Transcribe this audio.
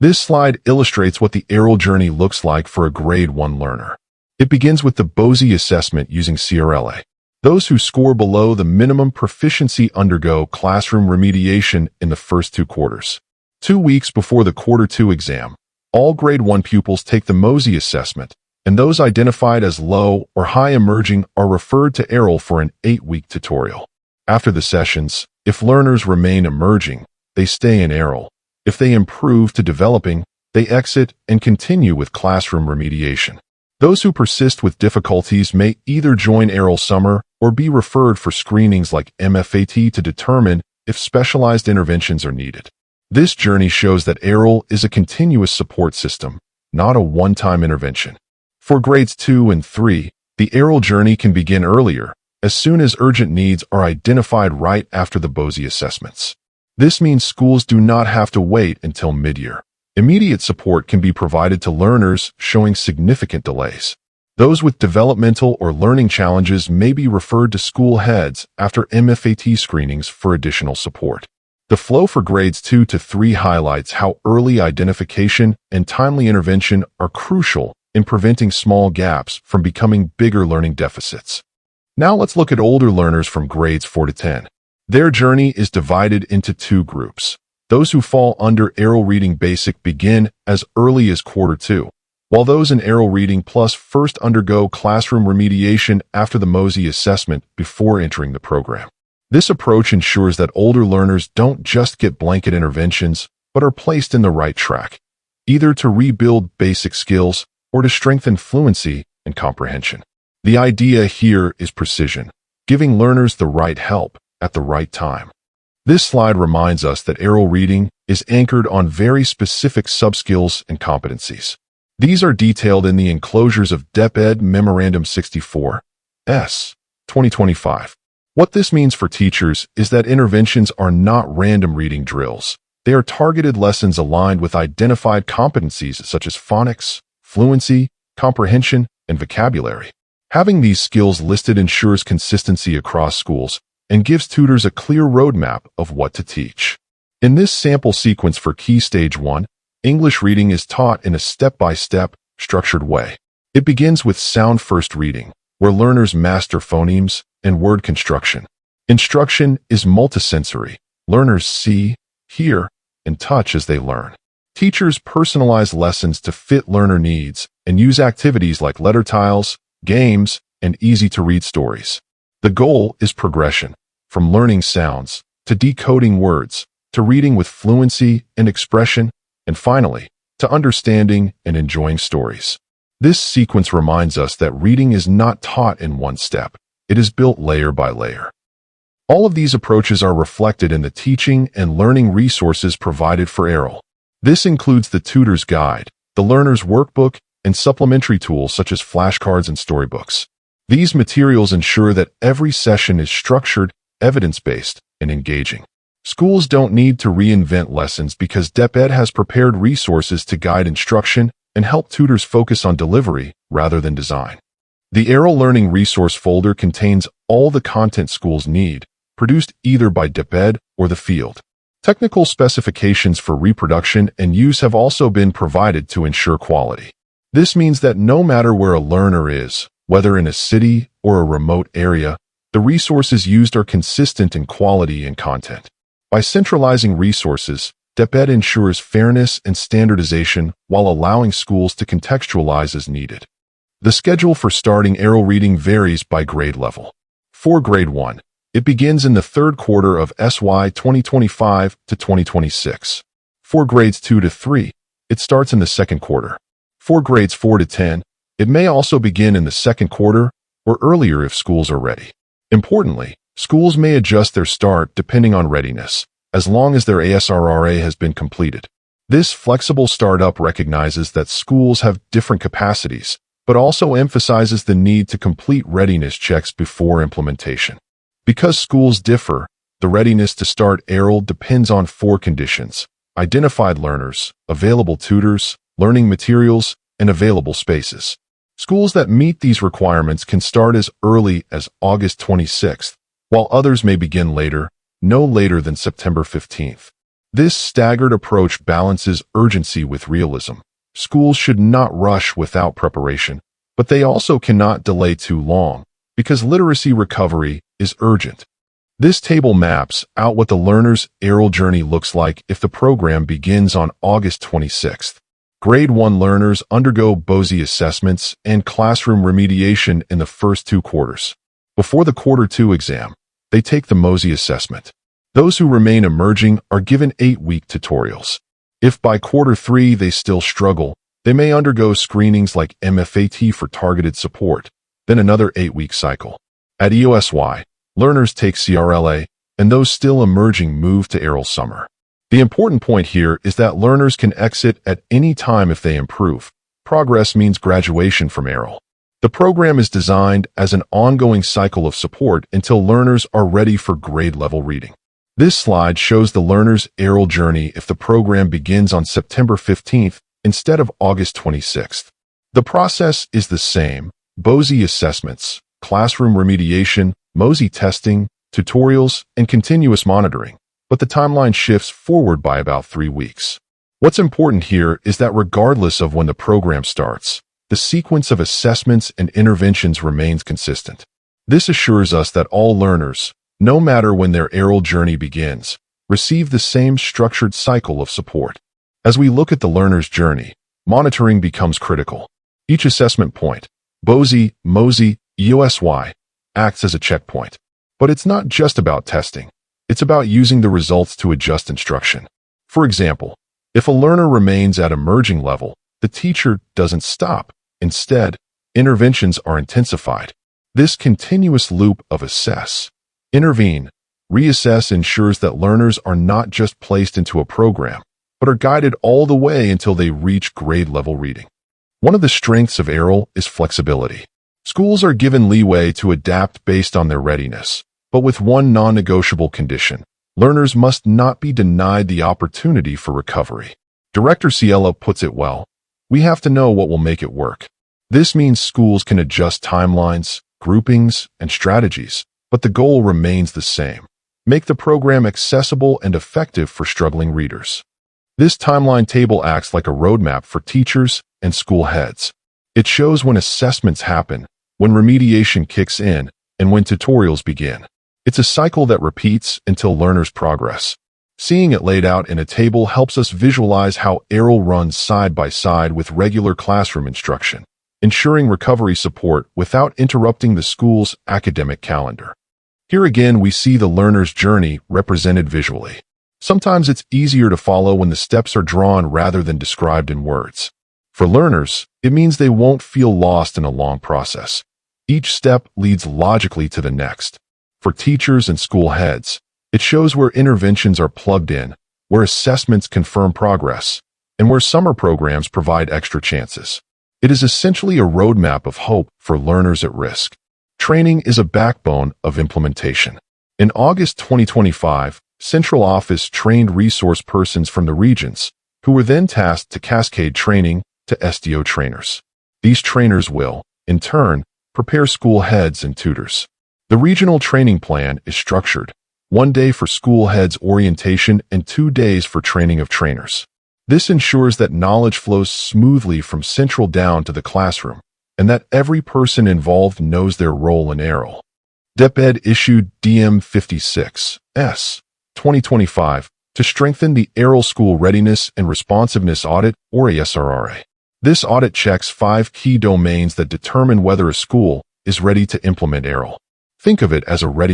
This slide illustrates what the ARAL journey looks like for a Grade 1 learner. It begins with the BOSI assessment using CRLA. Those who score below the minimum proficiency undergo classroom remediation in the first 2 quarters. 2 weeks before the Quarter 2 exam, all Grade 1 pupils take the MOSI assessment, and those identified as low or high emerging are referred to ARAL for an 8-week tutorial. After the sessions, if learners remain emerging, they stay in ARAL. If they improve to developing, they exit and continue with classroom remediation. Those who persist with difficulties may either join ARAL Summer or be referred for screenings like MFAT to determine if specialized interventions are needed. This journey shows that ARAL is a continuous support system, not a one-time intervention. For Grades 2 and 3, the ARAL journey can begin earlier, as soon as urgent needs are identified right after the BOSI assessments. This means schools do not have to wait until mid-year. Immediate support can be provided to learners showing significant delays. Those with developmental or learning challenges may be referred to school heads after MFAT screenings for additional support. The flow for Grades 2 to 3 highlights how early identification and timely intervention are crucial in preventing small gaps from becoming bigger learning deficits. Now let's look at older learners from Grades 4 to 10. Their journey is divided into 2 groups. Those who fall under ARAL Reading Basic begin as early as Quarter 2, while those in ARAL Reading Plus first undergo classroom remediation after the MOSI assessment before entering the program. This approach ensures that older learners don't just get blanket interventions, but are placed in the right track, either to rebuild basic skills or to strengthen fluency and comprehension. The idea here is precision, giving learners the right help at the right time. This slide reminds us that ARAL reading is anchored on very specific subskills and competencies. These are detailed in the enclosures of DepEd Memorandum 64, S. 2025. What this means for teachers is that interventions are not random reading drills. They are targeted lessons aligned with identified competencies such as phonics, fluency, comprehension, and vocabulary. Having these skills listed ensures consistency across schools and gives tutors a clear roadmap of what to teach. In this sample sequence for Key Stage 1, English reading is taught in a step-by-step, structured way. It begins with sound-first reading, where learners master phonemes and word construction. Instruction is multisensory. Learners see, hear, and touch as they learn. Teachers personalize lessons to fit learner needs and use activities like letter tiles, games, and easy-to-read stories. The goal is progression, from learning sounds, to decoding words, to reading with fluency and expression, and finally, to understanding and enjoying stories. This sequence reminds us that reading is not taught in one step. It is built layer by layer. All of these approaches are reflected in the teaching and learning resources provided for ARAL. This includes the tutor's guide, the learner's workbook, and supplementary tools such as flashcards and storybooks. These materials ensure that every session is structured, evidence-based, and engaging. Schools don't need to reinvent lessons because DepEd has prepared resources to guide instruction and help tutors focus on delivery rather than design. The ARAL Learning Resource folder contains all the content schools need, produced either by DepEd or the field. Technical specifications for reproduction and use have also been provided to ensure quality. This means that no matter where a learner is, whether in a city or a remote area, the resources used are consistent in quality and content. By centralizing resources, DepEd ensures fairness and standardization while allowing schools to contextualize as needed. The schedule for starting ARAL reading varies by grade level. For Grade 1, it begins in the 3rd quarter of SY 2025 to 2026. For Grades 2 to 3, it starts in the 2nd quarter. For Grades 4 to 10, it may also begin in the 2nd quarter or earlier if schools are ready. Importantly, schools may adjust their start depending on readiness, as long as their ASRRA has been completed. This flexible startup recognizes that schools have different capacities, but also emphasizes the need to complete readiness checks before implementation. Because schools differ, the readiness to start ARAL depends on 4 conditions: identified learners, available tutors, learning materials, and available spaces. Schools that meet these requirements can start as early as August 26th, while others may begin later, no later than September 15th. This staggered approach balances urgency with realism. Schools should not rush without preparation, but they also cannot delay too long, because literacy recovery is urgent. This table maps out what the learner's ARAL journey looks like if the program begins on August 26th. Grade 1 learners undergo BOSI assessments and classroom remediation in the first 2 quarters. Before the Quarter 2 exam, they take the MOSI assessment. Those who remain emerging are given 8-week tutorials. If by Quarter 3 they still struggle, they may undergo screenings like MFAT for targeted support, then another 8-week cycle. At EOSY, learners take CRLA, and those still emerging move to ARAL Summer. The important point here is that learners can exit at any time if they improve. Progress means graduation from ARAL. The program is designed as an ongoing cycle of support until learners are ready for grade-level reading. This slide shows the learner's ARAL journey if the program begins on September 15th instead of August 26th. The process is the same: BOSI assessments, classroom remediation, MOSI testing, tutorials, and continuous monitoring, but the timeline shifts forward by about 3 weeks. What's important here is that regardless of when the program starts, the sequence of assessments and interventions remains consistent. This assures us that all learners, no matter when their ARAL journey begins, receive the same structured cycle of support. As we look at the learner's journey, monitoring becomes critical. Each assessment point, BOSI, MOSI, EOSY, acts as a checkpoint. But it's not just about testing. It's about using the results to adjust instruction. For example, if a learner remains at emerging level, the teacher doesn't stop. Instead, interventions are intensified. This continuous loop of assess, intervene, reassess ensures that learners are not just placed into a program, but are guided all the way until they reach grade-level reading. One of the strengths of ARAL is flexibility. Schools are given leeway to adapt based on their readiness, but with one non-negotiable condition: learners must not be denied the opportunity for recovery. Director Cielo puts it well: we have to know what will make it work. This means schools can adjust timelines, groupings, and strategies, but the goal remains the same: make the program accessible and effective for struggling readers. This timeline table acts like a roadmap for teachers and school heads. It shows when assessments happen, when remediation kicks in, and when tutorials begin. It's a cycle that repeats until learners progress. Seeing it laid out in a table helps us visualize how ARAL runs side by side with regular classroom instruction, ensuring recovery support without interrupting the school's academic calendar. Here again, we see the learner's journey represented visually. Sometimes it's easier to follow when the steps are drawn rather than described in words. For learners, it means they won't feel lost in a long process. Each step leads logically to the next. For teachers and school heads, it shows where interventions are plugged in, where assessments confirm progress, and where summer programs provide extra chances. It is essentially a roadmap of hope for learners at risk. Training is a backbone of implementation. In August 2025, Central Office trained resource persons from the regions, who were then tasked to cascade training to SDO trainers. These trainers will, in turn, prepare school heads and tutors. The regional training plan is structured: 1 day for school heads orientation and 2 days for training of trainers. This ensures that knowledge flows smoothly from central down to the classroom, and that every person involved knows their role in ARAL. DepEd issued DM 56S 2025 to strengthen the ARAL School Readiness and Responsiveness Audit, or ASRRA. This audit checks 5 key domains that determine whether a school is ready to implement ARAL. Think of it as a ready